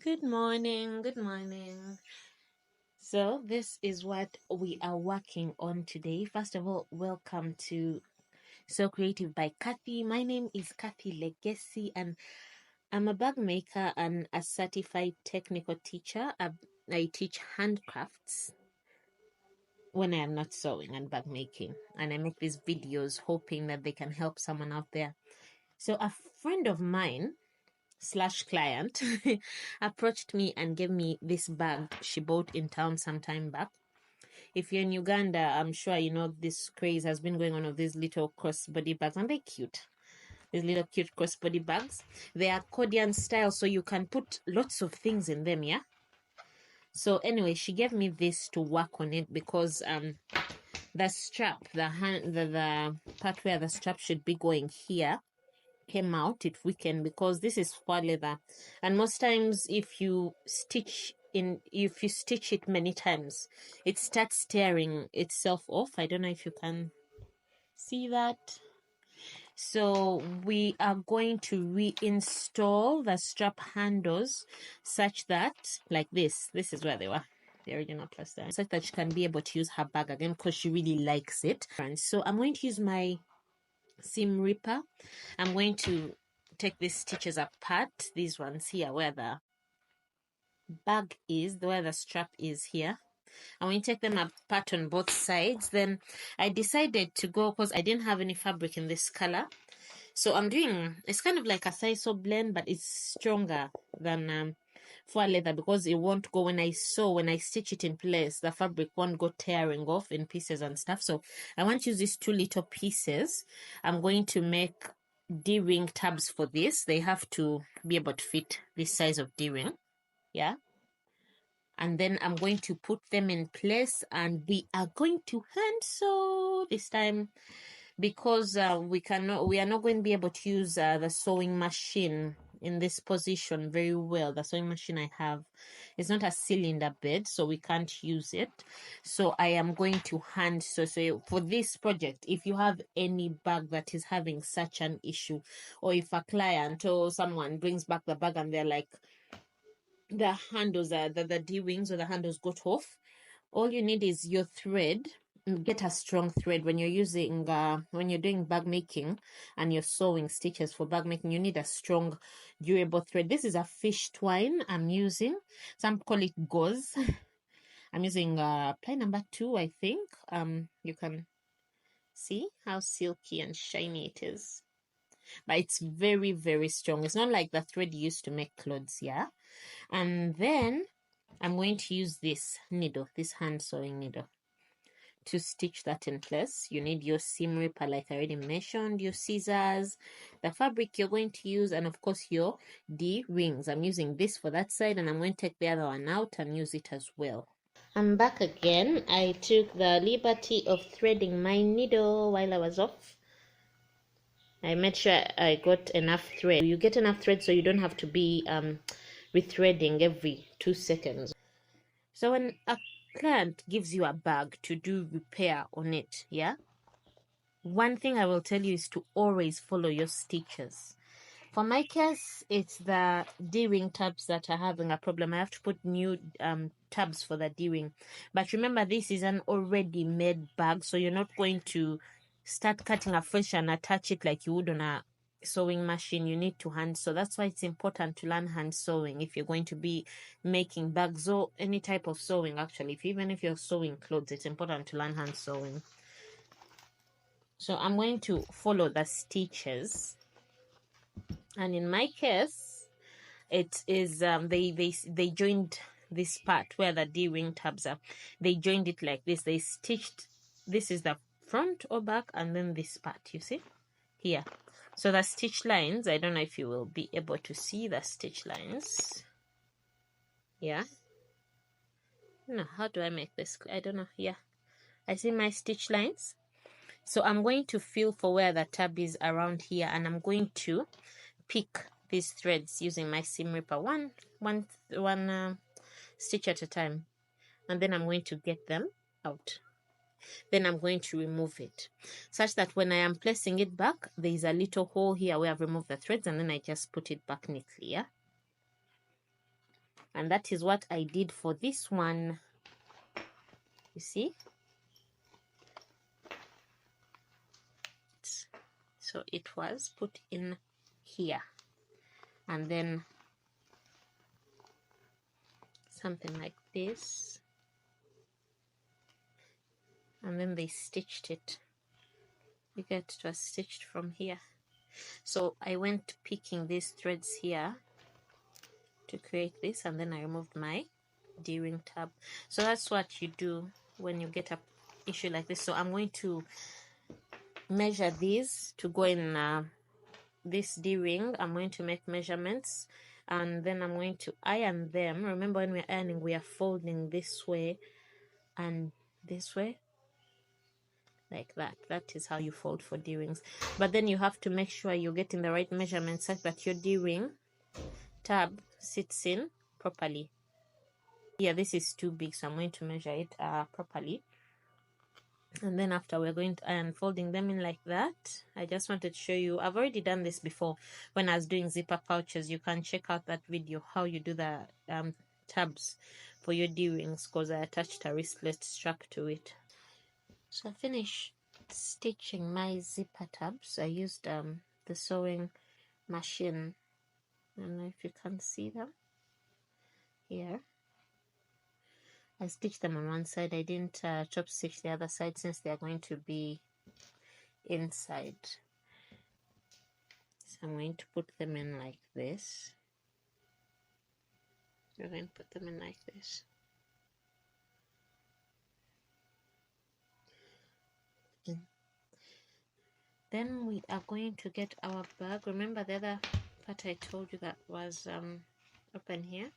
Good morning, good morning. So this is what we are working on today. First of all, welcome to So Creative by Kathy. My name is Kathy Legacy and I'm a bag maker and a certified technical teacher. I teach handcrafts when I am not sewing and bag making, and I make these videos hoping that they can help someone out there. So a friend of mine slash client approached me and gave me this bag she bought in town some time back. If you're in Uganda, I'm sure you know this craze has been going on of these little crossbody bags, and they're cute. These little cute crossbody bags. They are accordion style, so you can put lots of things in them, yeah? So anyway, she gave me this to work on it because the strap, the part where the strap should be going here came out. It weakened because this is fur leather, and most times if you stitch it many times, it starts tearing itself off. I don't know if you can see that. So we are going to reinstall the strap handles such that, like this is where they were, the original plaster, such that she can be able to use her bag again because she really likes it. And so I'm going to use my seam ripper. I'm going to take these stitches apart, these ones here where the bag is, where the strap is here. I'm going to take them apart on both sides. Then I decided to go, because I didn't have any fabric in this color, so I'm doing, it's kind of like a sisal blend, but it's stronger than fur leather, because it won't go when I stitch it in place, the fabric won't go tearing off in pieces and stuff. So I want to use these two little pieces. I'm going to make D-ring tabs for this. They have to be able to fit this size of D-ring, yeah. And then I'm going to put them in place, and we are going to hand sew this time, because we are not going to be able to use the sewing machine in this position very well. The sewing machine I have is not a cylinder bed, so we can't use it. So I am going to hand sew. So for this project, if you have any bag that is having such an issue, or if a client or someone brings back the bag and they're like, the handles are the D-rings or the handles got off, all you need is your thread. Get a strong thread when you're using when you're doing bag making and you're sewing stitches for bag making. You need a strong, durable thread. This is a fish twine I'm using. Some call it gauze. I'm using ply number 2, I think. You can see how silky and shiny it is, but it's very, very strong. It's not like the thread you used to make clothes, yeah. And then I'm going to use this needle, this hand sewing needle, to stitch that in place. You need your seam ripper, like I already mentioned, your scissors, the fabric you're going to use, and of course your D-rings. I'm using this for that side, and I'm going to take the other one out and use it as well. I'm back again. I took the liberty of threading my needle while I was off. I made sure I got enough thread. You get enough thread so you don't have to be rethreading every 2 seconds. So when a client gives you a bag to do repair on it, yeah, one thing I will tell you is to always follow your stitches. For my case, it's the D-ring tabs that are having a problem. I have to put new tabs for the D-ring. But remember, this is an already made bag, so you're not going to start cutting afresh and attach it like you would on a sewing machine. You need to hand sew. That's why it's important to learn hand sewing if you're going to be making bags or any type of sewing. Actually, even if you're sewing clothes, it's important to learn hand sewing. So I'm going to follow the stitches, and in my case, it is they joined this part where the D-ring tabs are. They joined it like this. They stitched, this is the front or back, and then this part, you see here. So the stitch lines, I don't know if you will be able to see the stitch lines. Yeah, no, how do I make this? I don't know. Yeah, I see my stitch lines. So I'm going to feel for where the tab is around here, and I'm going to pick these threads using my seam ripper, one stitch at a time, and then I'm going to get them out. Then I'm going to remove it, such that when I am placing it back, there is a little hole here where I've removed the threads, and then I just put it back neatly, yeah. And that is what I did for this one. You see? So it was put in here, and then something like this, and then they stitched it. You get, it was stitched from here. So I went picking these threads here to create this, and then I removed my D-ring tab. So that's what you do when you get a issue like this. So I'm going to measure these to go in this D-ring. I'm going to make measurements, and then I'm going to iron them. Remember, when we're ironing, we are folding this way and this way, like that. That is how you fold for D-rings. But then you have to make sure you're getting the right measurement such that your D-ring tab sits in properly. Yeah, this is too big, so I'm going to measure it properly. And then after, we're going to iron, folding them in like that. I just wanted to show you, I've already done this before when I was doing zipper pouches. You can check out that video how you do the tabs for your D-rings, because I attached a wristlet strap to it. So I finished stitching my zipper tabs. I used the sewing machine. I don't know if you can see them here. I stitched them on one side. I didn't chop stitch the other side since they are going to be inside. So I'm going to put them in like this. We're going to put them in like this. Then we are going to get our bag. Remember the other part I told you that was open here?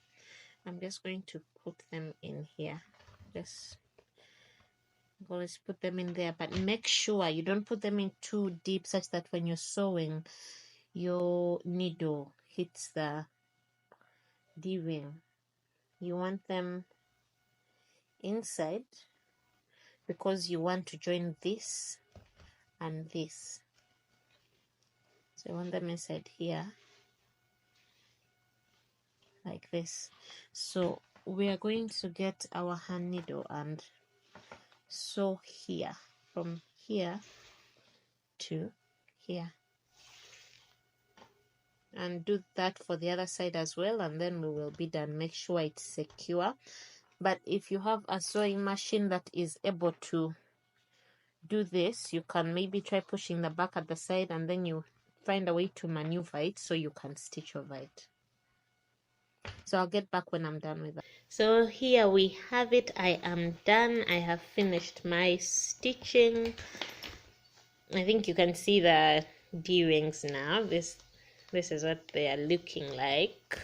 I'm just going to put them in here. Just always put them in there, but make sure you don't put them in too deep such that when you're sewing, your needle hits the D-ring. You want them inside because you want to join this and this. So you want them inside here like this. So we are going to get our hand needle and sew here, from here to here, and do that for the other side as well, and then we will be done. Make sure it's secure. But if you have a sewing machine that is able to do this, you can maybe try pushing the back at the side, and then you find a way to maneuver it so you can stitch over it. So I'll get back when I'm done with that. So here we have it. I am done. I have finished my stitching. I think you can see the D-rings now. This is what they are looking like.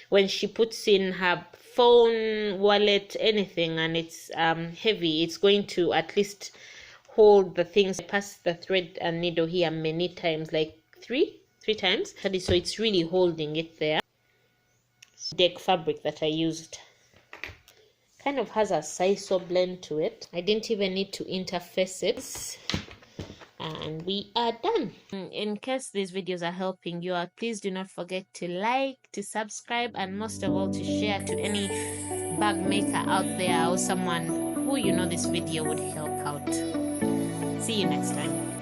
When she puts in her phone, wallet, anything, and it's heavy, it's going to at least hold the things. I passed the thread and needle here many times, like three times. So it's really holding it there. Deck fabric that I used kind of has a sisal blend to it. I didn't even need to interface it. And we are done. In case these videos are helping you out, please do not forget to like, to subscribe, and most of all to share to any bag maker out there or someone who you know this video would help out. See you next time.